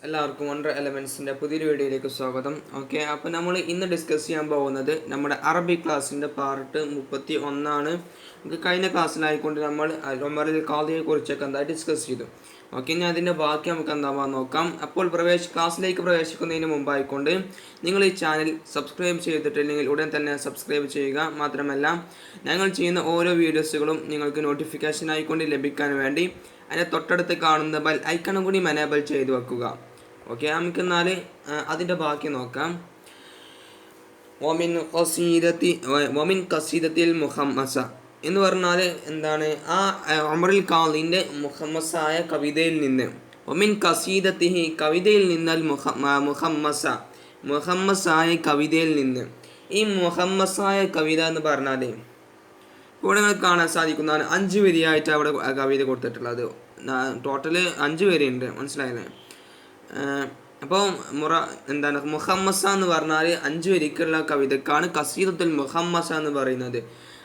എല്ലാവർക്കും വണ്ടർ എലമെൻസിൻ്റെ പുതിയൊരു വീഡിയോയിലേക്ക് സ്വാഗതം. ഓക്കെ, അപ്പോൾ നമ്മൾ ഇന്ന് ഡിസ്കസ് ചെയ്യാൻ പോകുന്നത് നമ്മുടെ അറബിക് ക്ലാസ്സിൻ്റെ പാർട്ട് 31 നമുക്ക് കഴിഞ്ഞ ക്ലാസ്സിലായിക്കൊണ്ട് നമ്മൾ ഉമറുൽ ഖാദിയെ കുറിച്ചൊക്കെ എന്തായി ഡിസ്കസ് ചെയ്തു. ഓക്കെ, ഇനി അതിൻ്റെ ബാക്കി നമുക്ക് എന്താവാൻ നോക്കാം. അപ്പോൾ ക്ലാസ്സിലേക്ക് പ്രവേശിക്കുന്നതിന് മുമ്പായിക്കൊണ്ട് നിങ്ങൾ ഈ ചാനൽ സബ്സ്ക്രൈബ് ചെയ്തിട്ടില്ലെങ്കിൽ ഉടൻ തന്നെ സബ്സ്ക്രൈബ് ചെയ്യുക. മാത്രമല്ല, ഞങ്ങൾ ചെയ്യുന്ന ഓരോ വീഡിയോസുകളും നിങ്ങൾക്ക് നോട്ടിഫിക്കേഷൻ ആയിക്കൊണ്ട് ലഭിക്കാൻ വേണ്ടി അതിൻ്റെ തൊട്ടടുത്ത് കാണുന്ന ബെൽ ഐക്കണും കൂടി എനേബിൾ ചെയ്ത് വെക്കുക. ഓക്കെ, നമുക്ക് എന്നാൽ അതിൻ്റെ ബാക്കി നോക്കാം. വമിൻ ഖസീദത്തിൽ മുഹമ്മസ എന്ന് പറഞ്ഞാൽ എന്താണ്? ആ ഉമറുൽ ഖാദിൻ്റെ മുഹമ്മസായ കവിതയിൽ നിന്ന്, വമിൻ ഖസീദത്തിഹി കവിതയിൽ നിന്നാൽ മുഹമ്മസായ കവിതയിൽ നിന്ന്. ഈ മുഹമ്മസായ കവിത എന്ന് പറഞ്ഞാൽ ഇവിടെ നിങ്ങൾക്ക് കാണാൻ സാധിക്കുന്നതാണ് 5 വരിയായിട്ട് അവിടെ കവിത കൊടുത്തിട്ടുള്ളത്. ടോട്ടല് 5 വരിയുണ്ട്, മനസ്സിലായില്ലേ? അപ്പോൾ എന്താണ് മുഹമ്മസ എന്ന് പറഞ്ഞാൽ 5 വരിക്കുള്ള കവിതക്കാണ് ഖസീദത്തുൽ മുഹമ്മസ എന്ന് പറയുന്നത്.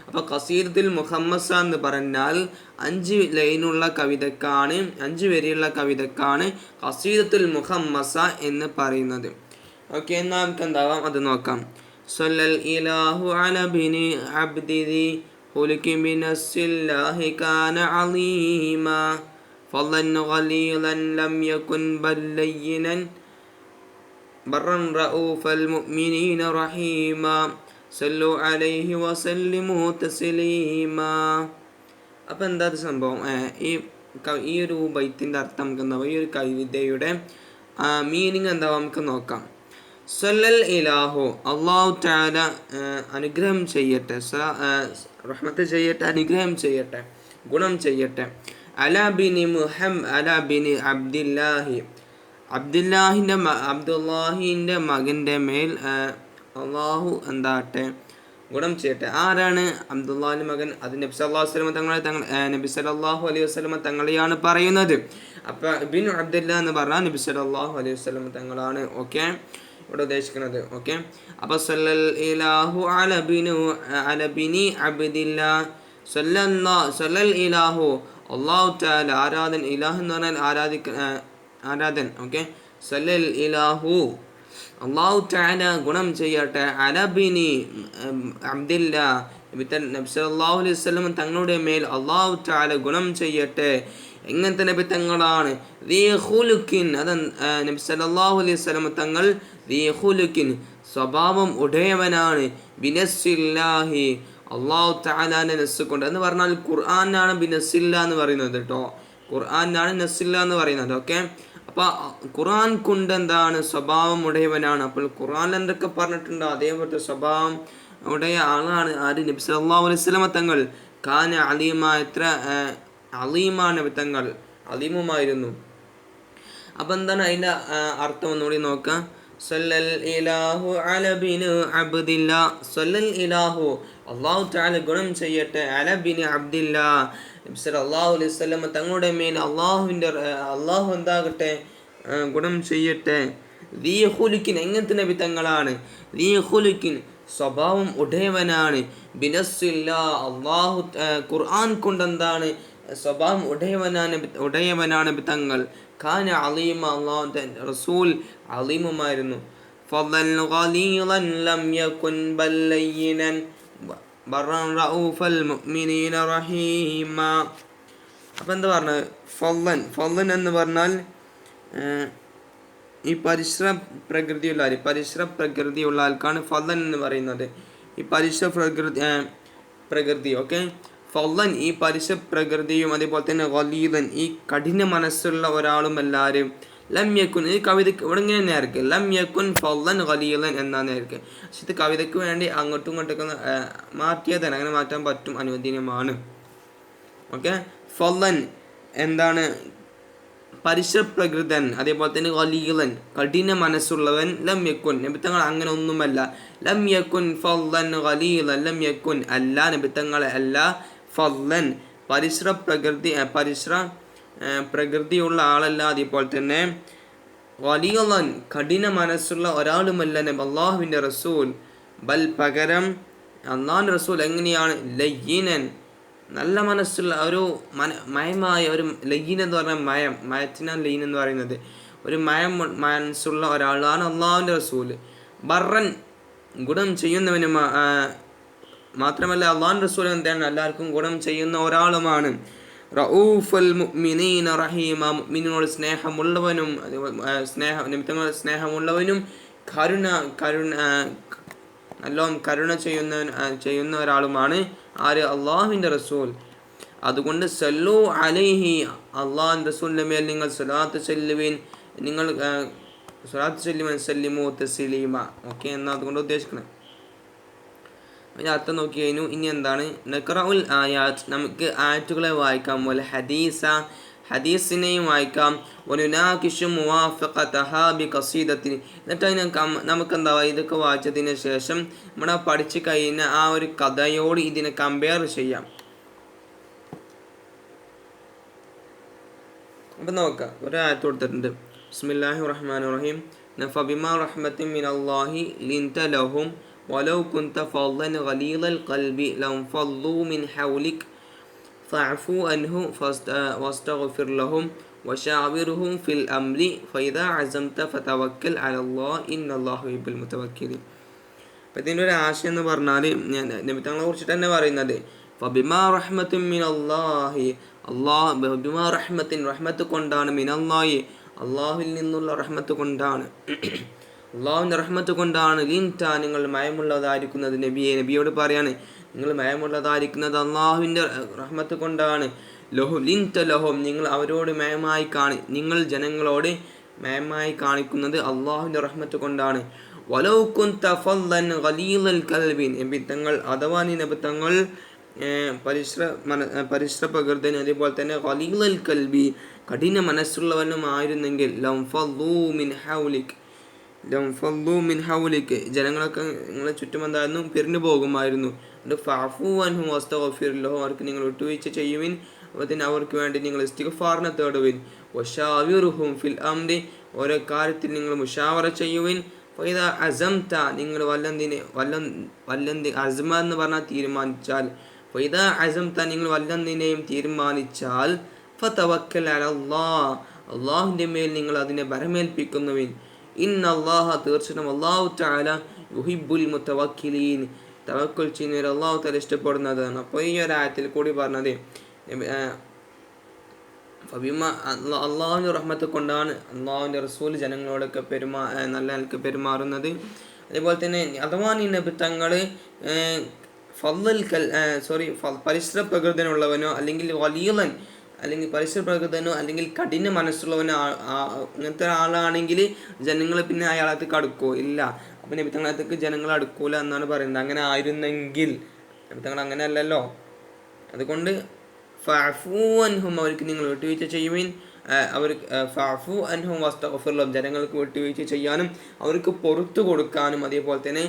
അപ്പോൾ ഖസീദത്തുൽ മുഹമ്മസ എന്ന് പറഞ്ഞാൽ 5 ലൈനുള്ള കവിതക്കാണ്, 5 വരിയുള്ള കവിതക്കാണ് ഖസീദത്തുൽ മുഹമ്മസ എന്ന് പറയുന്നത്. ഓക്കെ, എന്നാൽ നമുക്ക് എന്താവാം അത് നോക്കാം. സല്ലൽ ഇലാഹു അലാ ബിനി അബ്ദിദി خلق بنص الله كان عظيما فضلا غليظا لم يكن بل لينا برا رؤوف المؤمنين رحيما صلوا عليه وسلموا تسليما. അപ്പം എന്താ സംഭവം? ഈ ഒരു ബൈത്തിൻ്റെ അർത്ഥം നമുക്ക് എന്താ, ഈ ഒരു കവിതയുടെ മീനിങ് എന്താ നമുക്ക് നോക്കാം. സല്ലൽ ഇലാഹു അല്ലാഹു തആല അനുഗ്രഹം ചെയ്യട്ടെ, റഹ്മത്ത് ചെയ്യട്ടെ, അനുഗ്രഹം ചെയ്യട്ടെ, ഗുണം ചെയ്യട്ടെ. അലാ ബിനി അബ്ദുല്ലാഹിൻ്റെ മകൻ്റെ മേൽ അള്ളാഹു എന്താട്ടെ ഗുണം ചെയ്യട്ടെ. ആരാണ് അബ്ദുല്ലാഹിൻ്റെ മകൻ? അത് നബി സല്ലല്ലാഹു അലൈഹി വസല്ലമ തങ്ങളെയാണ് പറയുന്നത്. അപ്പോൾ ബിൻ അബ്ദുല്ല എന്ന് പറഞ്ഞാൽ നബി സല്ലല്ലാഹു അലൈഹി വസല്ലമ തങ്ങളാണ്. ഓക്കെ, ഇവിടെ ഉദ്ദേശിക്കുന്നത്. ഓക്കെ, അപ്പോൾ സല്ലൽ ഇലാഹു അലാ ബിനി അബ്ദില്ലാ സല്ലൽ ഇലാഹു അല്ലാഹു തആല ആരാധൻ, ഇലാഹ് എന്ന് പറഞ്ഞാൽ ആരാധൻ. ഓക്കെ, സല്ലൽ ഇലാഹു അല്ലാഹു തആല ഗുണം ചെയ്യട്ടെ അലാ ബിനി അബ്ദില്ലാ നബി സല്ലല്ലാഹു അലൈഹി വസല്ലം തങ്ങളുടെ മേൽ അല്ലാഹു തആല ഗുണം ചെയ്യട്ടെ. എങ്ങനത്തെ നബി തങ്ങളാണ്? അത് നബി സല്ലല്ലാഹു അലൈഹി വസല്ലം തങ്ങൾ സ്വഭാവം ഉടയവനാണ്. ബിനസ്സില്ലാഹി അല്ലാഹു തആലാന്റെ നസ്സ് കൊണ്ട് എന്ന് പറഞ്ഞാൽ ഖുർആനാണ് ബിനസ്സില്ല എന്ന് പറയുന്നത് കേട്ടോ. ഖുർആനാണ് നസ്സില്ല എന്ന് പറയുന്നത്. ഓക്കെ, അപ്പോൾ ഖുർആൻ കൊണ്ട് എന്താണ്? സ്വഭാവം ഉടയവനാണ്. അപ്പോൾ ഖുർആൻ എന്തൊക്കെ പറഞ്ഞിട്ടുണ്ടോ അതേപോലത്തെ സ്വഭാവം ഉടയ ആളാണ് ആര്? നബി സല്ലല്ലാഹു അലൈഹി വസല്ലം തങ്ങൾ. കാന അലീമ, എത്ര അലീമാണ് നബി തങ്ങൾ, അലീമുമായിരുന്നു. അപ്പം എന്താണ് അതിൻ്റെ അർത്ഥം ഒന്നുകൂടി നോക്കാം. സല്ലൽ ഇലാഹു അലാ ബിനി അബ്ദില്ലാ സല്ലൽ ഇലാഹു അല്ലാഹു തആല ഗുണം ചെയ്യട്ടെ അലാ ബിനി അബ്ദില്ലാ നബി സല്ലല്ലാഹു അലൈഹി വസല്ലം തങ്ങളുടെ മേൽ അല്ലാഹു എന്താകട്ടെ ഗുണം ചെയ്യട്ടെ. ദീ ഖുലുഖിൻ, എങ്ങനത്തെ നബി തങ്ങളാണ്? ദീ ഖുലുഖിൻ സ്വഭാവം ഉടയവനാണ്. ബിനസ്സില്ലാ അല്ലാഹു ഖുർആൻ കൊണ്ട് എന്താണ്? സ്വഭാവം ഉടയവനാണ് നബി തങ്ങൾ. കാന അലീമ, അല്ലാഹുവിൻ്റെ റസൂൽ അലീമുമായിരുന്നു. ഫളൻ ഗലീളൻ ലം യകുൻ ബൽ ലയ്യിനൻ ബറൻ റഊഫൽ മുഅ്മിനീന റഹീമ. അപ്പം എന്താ പറഞ്ഞത്? ഫളൻ എന്ന് പറഞ്ഞാൽ ഈ പരിശ്ര പ്രകൃതിയുള്ള ആൾക്കാണ് ഫളൻ എന്ന് പറയുന്നത്. ഈ പ്രകൃതി. ഓക്കെ, ഫളൻ ഈ പ്രകൃതിയും അതേപോലെ തന്നെ ഗലീലൻ ഈ കഠിന മനസ്സുള്ള ഒരാളും എല്ലാവരും. ലം യക്കുൻ, ഈ കവിതയ്ക്ക് ഇവിടെ ഇങ്ങനെ നേർക്ക് ലം യക്കുൻ ഫളൻ ഗലീലൻ എന്നാണ് നേർക്ക്. പക്ഷെ ഇത് കവിതയ്ക്ക് വേണ്ടി അങ്ങോട്ടും ഇങ്ങോട്ടൊക്കെ മാറ്റിയതാണ്, അങ്ങനെ മാറ്റാൻ പറ്റും, അനുവദനീയമാണ്. ഓക്കെ, ഫളൻ എന്താണ്? പരിശ്രപ്രകൃതൻ, അതേപോലെ തന്നെ ഗലീലൻ കഠിന മനസ്സുള്ളവൻ. ലം യക്കുൻ നബിത്തങ്ങൾ അങ്ങനെ ഒന്നുമല്ല. ലം യക്കുൻ ഫളൻ ഗലീലൻ, ലം യക്കുൻ അല്ല നബിത്തങ്ങളെ അല്ല. ഫളൻ പ്രകൃതിയുള്ള ആളല്ല, അതേപോലെ തന്നെ ഗലീലൻ കഠിന മനസ്സുള്ള ഒരാളുമല്ല അല്ലാഹുവിൻ്റെ റസൂൽ. ബൽ പകരം അല്ലാഹുവിൻ്റെ റസൂൽ എങ്ങനെയാണ്? ലയ്യിനൻ നല്ല മനസ്സുള്ള ഒരു മയമായ ഒരു ലയ്യൻ എന്ന് പറഞ്ഞാൽ മയത്തിനാണ് ലയ്യൻ എന്ന് പറയുന്നത്. ഒരു മനസ്സുള്ള ഒരാളാണ് അള്ളാഹുവിൻ്റെ റസൂല്. ബർറൻ ഗുണം ചെയ്യുന്നവനും മാത്രമല്ല അള്ളാഹുവിൻ്റെ റസൂൽ എന്താണ് എല്ലാവർക്കും ഗുണം ചെയ്യുന്ന ഒരാളുമാണ്. റഊഫുൽ മുഅ്മിനീന റഹീമ, മുഅ്മിനോട് സ്നേഹമുള്ളവനും നിമിത്തങ്ങൾ സ്നേഹമുള്ളവനും നല്ലോണം കരുണ ചെയ്യുന്ന ഒരാളുമാണ് ആര്? അള്ളാഹുവിൻ്റെ റസൂൽ. അതുകൊണ്ട് സല്ലു അലൈഹി, അള്ളാഹുവിൻ്റെ റസൂലിൻ്റെ മേൽ നിങ്ങൾ സ്വലാത്ത് ചൊല്ലുവിൻ, നിങ്ങൾ സ്വലാത്ത് ചൊല്ലുവിൻ, സല്ലിമു തസ്ലീമ. ഓക്കെ, എന്നാൽ അതുകൊണ്ട് ഉദ്ദേശിക്കണം. അതിൻ്റെ അർത്ഥം നോക്കി കഴിഞ്ഞു. ഇനി എന്താണ്? നഖറഉൽ ആയാത്ത്, നമുക്ക് ആയത്തുകളെ വായിക്കാം. പോലെ ഹദീസിനെയും വായിക്കാം. വനുനാകിഷു മുവാഫഖതഹാ ബിഖസീദത്തിൻ, എന്നിട്ട് നമുക്ക് എന്താ ഇതൊക്കെ വായിച്ചതിന് ശേഷം നമ്മുടെ പഠിച്ചു കഴിഞ്ഞ ആ ഒരു കഥയോട് ഇതിനെ കമ്പയർ ചെയ്യാം. അപ്പം നോക്കാം. ഒരു ആയത്ത് കൊടുത്തിട്ടുണ്ട്. ബിസ്മില്ലാഹിർ റഹ്മാനിർ റഹീം. ഫബിമാ റഹ്മത്തിൻ മിനല്ലാഹി ലിൻത ലഹും വലൗ കുൻത ഫളൻ ഗലീദൽ ഖൽബി ലൻഫളൂ മിൻ ഹൗലിക് ഫഅഫു അൻഹു വസ്തഗ്ഫിർ ലഹും വശാവിർഹും ഫിൽ അംരി ഫഇദാ അസംത ഫതവക്കൽ അലല്ലാഹ് ഇന്നല്ലാഹു യുഹിബ്ബുൽ മുതവക്കിലീൻ. അപ്പം ഇതിൻ്റെ ഒരു ആശയം എന്ന് പറഞ്ഞാൽ നബിതങ്ങളെ കുറിച്ചിട്ട് തന്നെ പറയുന്നത് ഫബിമാ റഹ്മത്തിൻ മിനല്ലാഹി, ബിമാ റഹ്മത്തിൻ, റഹ്മത്ത് കൊണ്ടാണ്, മിനല്ലാഹി, അള്ളാഹുവിൽ നിന്നുള്ള റഹ്മത്ത് കൊണ്ടാണ്, അള്ളാഹുവിൻ്റെ റഹ്മത്ത് കൊണ്ടാണ്, ലിൻത, നിങ്ങൾ മയമുള്ളതായിരിക്കുന്നത്. നബിയോട് പറയാണ്, നിങ്ങൾ മയമുള്ളതായിരിക്കുന്നത് അള്ളാഹുവിൻ്റെ റഹ്മത്ത് കൊണ്ടാണ്. ലിൻത ലഹും, നിങ്ങൾ അവരോട് നിങ്ങൾ ജനങ്ങളോട് മയമായി കാണിക്കുന്നത് അള്ളാഹുവിൻ്റെ റഹ്മത്ത് കൊണ്ടാണ്. വലൗ കുൻത ഫളൻ ഗലീദൽ ഖൽബി, നബിത്തങ്ങൾ അഥവാ നബിത്തങ്ങൾ പരിശ്രമപ്രകൃതൻ, അതേപോലെ തന്നെ ഗലീദൽ ഖൽബി, കഠിന മനസ്സുള്ളവനുമായിരുന്നെങ്കിൽ ലംഫളൂ മിൻ ഹൗലിക്, ജനങ്ങളൊക്കെ നിങ്ങളെ ചുറ്റും എന്തായിരുന്നു? പിരിഞ്ഞു പോകുമായിരുന്നു. ഫഅഫു അൻഹും വസ്തഗ്ഫിർ ലഹും, അവർക്ക് നിങ്ങൾ വിട്ടുവീഴ്ച ചെയ്യുവിൻ, അതിന് അവർക്ക് വേണ്ടി നിങ്ങൾ ഇസ്തിഗ്ഫാറിനെ തേടുവിൻ. വശാവിർഹും ഫിൽ അംരി, ഓരോ കാര്യത്തിൽ നിങ്ങൾ മുശാവറ ചെയ്യുവിൻ. ഫഇദാ അസംത, നിങ്ങൾ അസ്മ എന്ന് പറഞ്ഞാൽ തീരുമാനിച്ചാൽ, ഫഇദാ അസംത, നിങ്ങൾ വല്ലതിനെയും തീരുമാനിച്ചാൽ, ഫതവക്കൽ അലല്ലാഹ്, അള്ളാഹുവിൻ്റെ മേൽ നിങ്ങൾ അതിനെ ബരമേൽപ്പിക്കുന്നുവിൻ. ഇന്നല്ലാഹ, തീർച്ചയായിട്ടും അല്ലാഹു തആല യുഹിബ്ബുൽ മുതവക്കിലീൻ, തവക്കുൽ ചെയ്യുന്നവർ അല്ലാഹു തആല ഇഷ്ടപ്പെടുന്നതാണ്. അപ്പോൾ ഈ ഒരു ആയത്തിൽ കൂടി പറഞ്ഞത് അള്ളാഹുവിൻ്റെ റഹ്മത്ത് കൊണ്ടാണ് അള്ളാഹുവിൻ്റെ റസൂൽ ജനങ്ങളോടൊക്കെ നല്ല നിലക്ക് പെരുമാറുന്നത്. അതേപോലെ തന്നെ അഥവാ നബിത്തങ്ങൾ പരിശ്രമപ്രകൃതനുള്ളവനോ അല്ലെങ്കിൽ വലിയവൻ അല്ലെങ്കിൽ പരിശ്രമപ്രകൃതനോ അല്ലെങ്കിൽ കഠിന മനസ്സുള്ളവനോ അങ്ങനത്തെ ആളാണെങ്കിൽ ജനങ്ങൾ പിന്നെ അയാളത്തേക്ക് അടുക്കുമോ? ഇല്ല. അപ്പം നബിത്തങ്ങളത്തേക്ക് ജനങ്ങൾ അടുക്കൂല എന്നാണ് പറയുന്നത്. അങ്ങനെ ആയിരുന്നെങ്കിൽ, നബിത്തങ്ങൾ അങ്ങനെ അല്ലല്ലോ. അതുകൊണ്ട് ഫഅഫു അൻഹും, അവർക്ക് നിങ്ങൾ വിട്ടുവീഴ്ച ചെയ്യുവിൻ. ഫഅഫു അൻഹും വസ്തഗ്ഫിർ ലഹും, ജനങ്ങൾക്ക് വിട്ടുവീഴ്ച ചെയ്യാനും അവർക്ക് പുറത്തു കൊടുക്കാനും, അതേപോലെ തന്നെ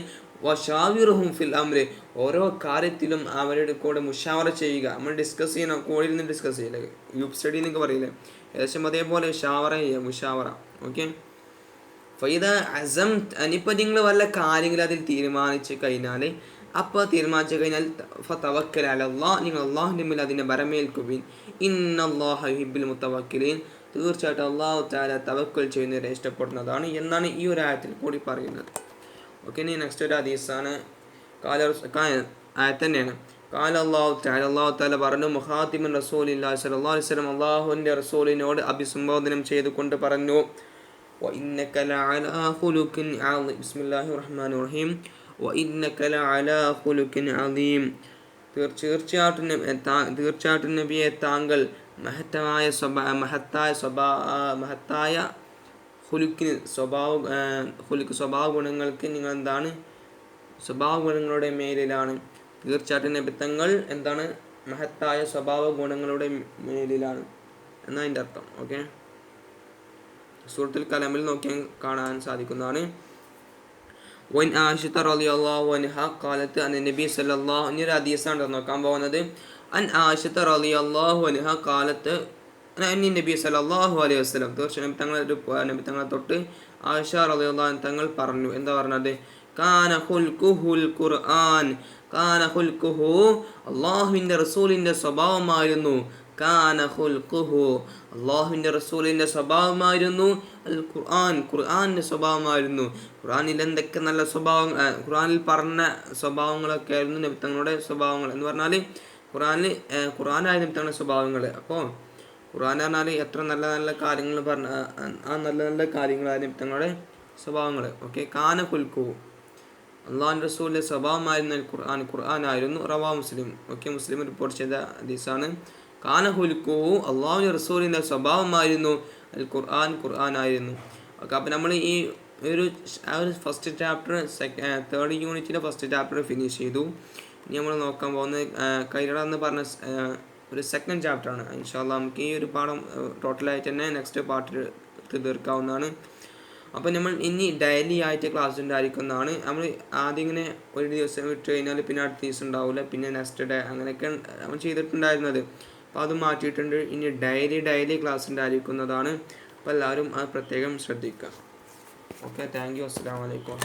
വശാവിർഹും ഫിൽ അംരി, ഓരോ കാര്യത്തിലും അവരുടെ കൂടെ മുഷാവറ ചെയ്യുക. നമ്മൾ ഡിസ്കസ് ചെയ്യണം, കോളിൽ നിന്ന് ഡിസ്കസ് ചെയ്യില്ല, ഗ്രൂപ്പ് സ്റ്റഡി എന്നൊക്കെ പറയില്ലേ, ഏകദേശം അതേപോലെ മുഷാവറ. ഓക്കെ. ഫൈദ അസം, ഇനിയിപ്പോൾ നിങ്ങൾ വല്ല കാര്യങ്ങളും അതിൽ തീരുമാനിച്ചു കഴിഞ്ഞാൽ ഫതവക്കൽ അലല്ലാഹ്, നിങ്ങൾ അള്ളാഹുവിൻ്റെ മേൽ അതിനെ ബരമേൽക്കുവിൻ. ഇന്നല്ലാഹ യുഹിബ്ബുൽ മുതവക്കിലീൻ, തീർച്ചയായിട്ടും അള്ളാഹു തആല തവക്കുൽ ചെയ്യുന്നവരെ ഇഷ്ടപ്പെടുന്നതാണ് എന്നാണ് ഈ ഒരു ആയത്തിൽ കൂടി പറയുന്നത്. ഓക്കെ. ഇനി നെക്സ്റ്റ് ഒരു ഹദീസാണ്, ആയത്ത് തന്നെയാണ്. അല്ലാഹു തആല പറഞ്ഞു, മുഖാതിബൻ റസൂലില്ലാഹി സ്വല്ലല്ലാഹു അലൈഹി വസല്ലം, അള്ളാഹുവിൻ്റെ റസൂലിനോട് അഭിസംബോധനം ചെയ്തുകൊണ്ട് പറഞ്ഞു, വഇന്നക ലഅലാ ഖുലുഖിൻ അളീം, ബിസ്മില്ലാഹിർ റഹ്മാനിർ റഹീം, വഇന്നക ലഅലാ ഖുലുഖിൻ അളീം, തീർച്ചയായിട്ടും നബിയെ താങ്കൾ മഹത്തായ സ്വഭാവ ഗുണങ്ങൾക്ക് നിങ്ങൾ എന്താണ്? സ്വഭാവ ഗുണങ്ങളുടെ മേലിലാണ്. തീർച്ചയായിട്ടും നബിത്തങ്ങൾ എന്താണ്? മഹത്തായ സ്വഭാവ ഗുണങ്ങളുടെ മേലിലാണ് എന്നാണ് അതിൻ്റെ അർത്ഥം. ഓക്കെ. സൂറത്തുൽ കലമിൽ നോക്കിയാൽ കാണാൻ സാധിക്കുന്നതാണ്. വൻ ആയിഷ റളിയല്ലാഹു അൻഹ ഖാലത്ത് അൻ നബി സല്ലല്ലാഹു അലൈഹി വസല്ലം, ഹദീസാണ് നോക്കാൻ പോകുന്നത്. അൻ ആയിഷ റളിയല്ലാഹു അൻഹ ഖാലത്ത് അൻ നബി സല്ലല്ലാഹു അലൈഹി വസല്ലം, തീർച്ചയായും നബിതങ്ങളെ തൊട്ട് ആയിഷ റളിയല്ലാഹു അൻഹ തങ്ങൾ പറഞ്ഞു. എന്താ പറഞ്ഞത്? കാന ഖുൽഖുൽ ഖുർആൻ, അള്ളാഹുവിൻ്റെ റസൂലിൻ്റെ സ്വഭാവമായിരുന്നു കാന ഖുൽഖുഹു, അള്ളാഹുവിൻ്റെ റസൂലിൻ്റെ സ്വഭാവമായിരുന്നു അൽ ഖുർആൻ, ഖുർആൻ്റെ സ്വഭാവമായിരുന്നു. ഖുർആനിൽ എന്തൊക്കെ നല്ല സ്വഭാവങ്ങൾ, ഖുർആനിൽ പറഞ്ഞ സ്വഭാവങ്ങളൊക്കെ ആയിരുന്നു നബി തങ്ങളുടെ സ്വഭാവങ്ങൾ എന്ന് പറഞ്ഞാൽ ഖുർആനായിരുന്നു നബി തങ്ങളുടെ സ്വഭാവങ്ങൾ. അപ്പോൾ ഖുർആൻ പറഞ്ഞാൽ എത്ര നല്ല നല്ല കാര്യങ്ങൾ പറഞ്ഞ ആ നല്ല നല്ല കാര്യങ്ങളായിരുന്നു നബി തങ്ങളുടെ സ്വഭാവങ്ങൾ. ഓക്കെ, കാന ഖുൽഖുഹു, അള്ളാഹു റസൂലിൻ്റെ സ്വഭാവമായിരുന്നു ഖുർആനായിരുന്നു. റവാ മുസ്ലിം, ഓക്കെ, മുസ്ലിം റിപ്പോർട്ട് ചെയ്ത ഹദീസാണ്. കാന ഖുൽഖുഹു, അള്ളാഹു റസൂലിൻ്റെ സ്വഭാവമായിരുന്നു ഖുർആനായിരുന്നു. ഓക്കെ, അപ്പോൾ നമ്മൾ ഈ ഒരു ഫസ്റ്റ് ചാപ്റ്റർ തേർഡ് യൂണിറ്റിലെ ഫസ്റ്റ് ചാപ്റ്റർ ഫിനിഷ് ചെയ്തു. ഇനി നമ്മൾ നോക്കാൻ പോകുന്നത് കൈറ എന്ന് പറഞ്ഞ ഒരു സെക്കൻഡ് ചാപ്റ്ററാണ്. ഇൻഷാ അല്ലാഹ് നമുക്ക് ഈ ഒരു പാഠം ടോട്ടലായിട്ട് തന്നെ നെക്സ്റ്റ് പാർട്ടിൽ തീർക്കാവുന്നതാണ്. അപ്പോൾ നമ്മൾ ഇനി ഡെയിലി ആയിട്ട് ക്ലാസ് ഉണ്ടായിരിക്കുന്നതാണ്. നമ്മൾ ആദ്യം ഇങ്ങനെ ഒരു ദിവസം വിട്ട് കഴിഞ്ഞാൽ പിന്നെ അടുത്ത ദിവസം ഉണ്ടാവില്ല, പിന്നെ നെക്സ്റ്റ് ഡേ അങ്ങനെയൊക്കെ നമ്മൾ ചെയ്തിട്ടുണ്ടായിരുന്നത്. അപ്പോൾ അത് മാറ്റിയിട്ടുണ്ട്. ഇനി ഡെയിലി ക്ലാസ് ഉണ്ടായിരിക്കുന്നതാണ്. അപ്പോൾ എല്ലാവരും അത് പ്രത്യേകം ശ്രദ്ധിക്കുക. Okay, thank you. അസ്സലാമു അലൈക്കും.